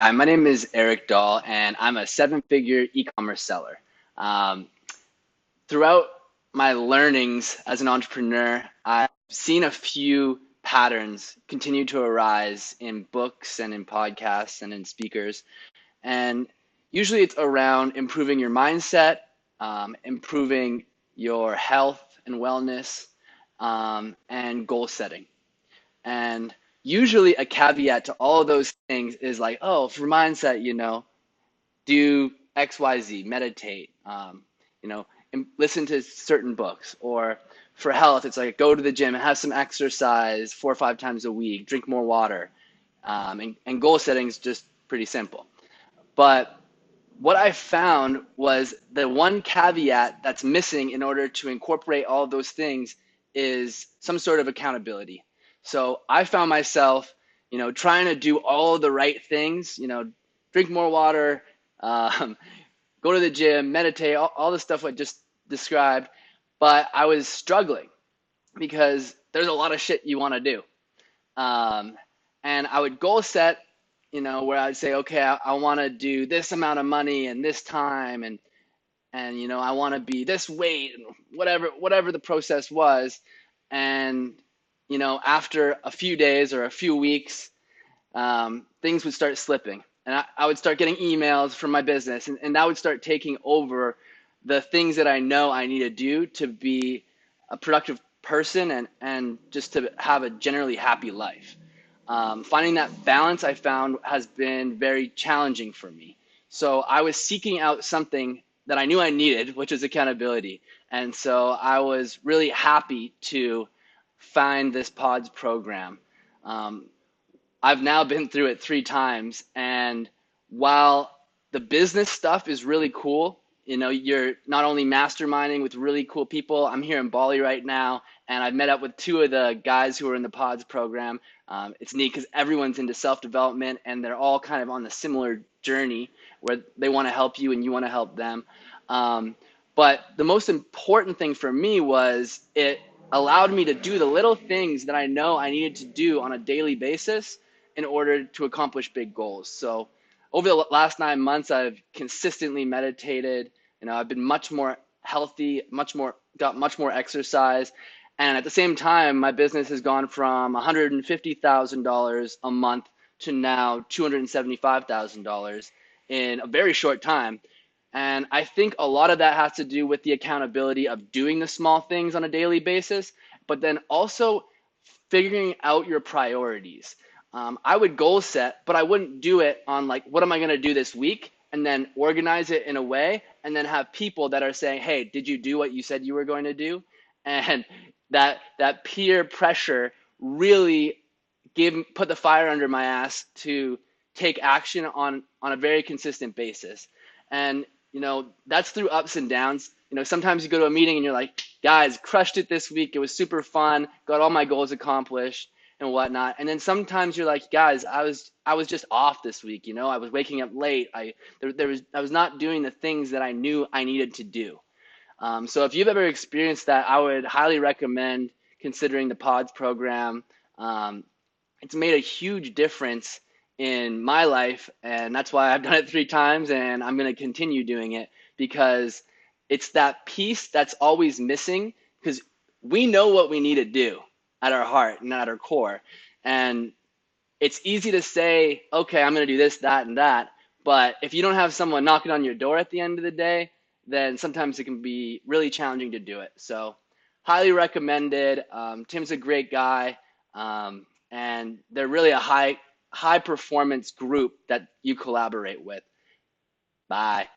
Hi, my name is Eric Dahl, and I'm a seven-figure e-commerce seller. Um, Throughout my learnings as an entrepreneur, I've seen a few patterns continue to arise in books and in podcasts and in speakers. And usually it's around improving your mindset, improving your health and wellness, and goal setting. And usually a caveat to all of those things is like, oh, for mindset, do XYZ, meditate, listen to certain books. Or for health, it's like go to the gym and have some exercise 4 or 5 times a week, drink more water. And goal setting is just pretty simple. But what I found was the one caveat that's missing in order to incorporate all of those things is some sort of accountability. So I found myself, trying to do all of the right things, drink more water, um, go to the gym, meditate, all the stuff I just described. But I was struggling because there's a lot of shit you want to do. Um, and I would goal set, where I'd say, okay, I want to do this amount of money and this time, and I want to be this weight, and whatever the process was. And after a few days or a few weeks, things would start slipping, and I would start getting emails from my business, and that would start taking over the things that I know I need to do to be a productive person and just to have a generally happy life. Finding that balance I found has been very challenging for me. So I was seeking out something that I knew I needed, which is accountability. And so I was really happy to find this PODS program. Um, I've now been through it 3 times, and while the business stuff is really cool, you're not only masterminding with really cool people. I'm here in Bali right now, and I've met up with two of the guys who are in the PODS program. It's neat because everyone's into self-development, and they're all kind of on the similar journey where they want to help you and you want to help them. Um, but the most important thing for me was it allowed me to do the little things that I know I needed to do on a daily basis in order to accomplish big goals. So over the last 9 months, I've consistently meditated. I've been much more healthy, got much more exercise. And at the same time, my business has gone from $150,000 a month to now $275,000 in a very short time. And I think a lot of that has to do with the accountability of doing the small things on a daily basis, but then also figuring out your priorities. I would goal set, but I wouldn't do it on like, what am I going to do this week? And then organize it in a way, and then have people that are saying, hey, did you do what you said you were going to do? And that peer pressure really put the fire under my ass to take action on a very consistent basis. And that's through ups and downs. Sometimes you go to a meeting and you're like, guys, crushed it this week. It was super fun. Got all my goals accomplished and whatnot. And then sometimes you're like, guys, I was just off this week. I was waking up late. I was not doing the things that I knew I needed to do. So if you've ever experienced that, I would highly recommend considering the PODS program. Um, it's made a huge difference in my life, and that's why I've done it 3 times, and I'm going to continue doing it because it's that piece that's always missing, because we know what we need to do at our heart and at our core. And it's easy to say, okay, I'm going to do this, that, and that. But if you don't have someone knocking on your door at the end of the day, then sometimes it can be really challenging to do it. So, highly recommended. Tim's a great guy, and they're really a high performance group that you collaborate with. Bye.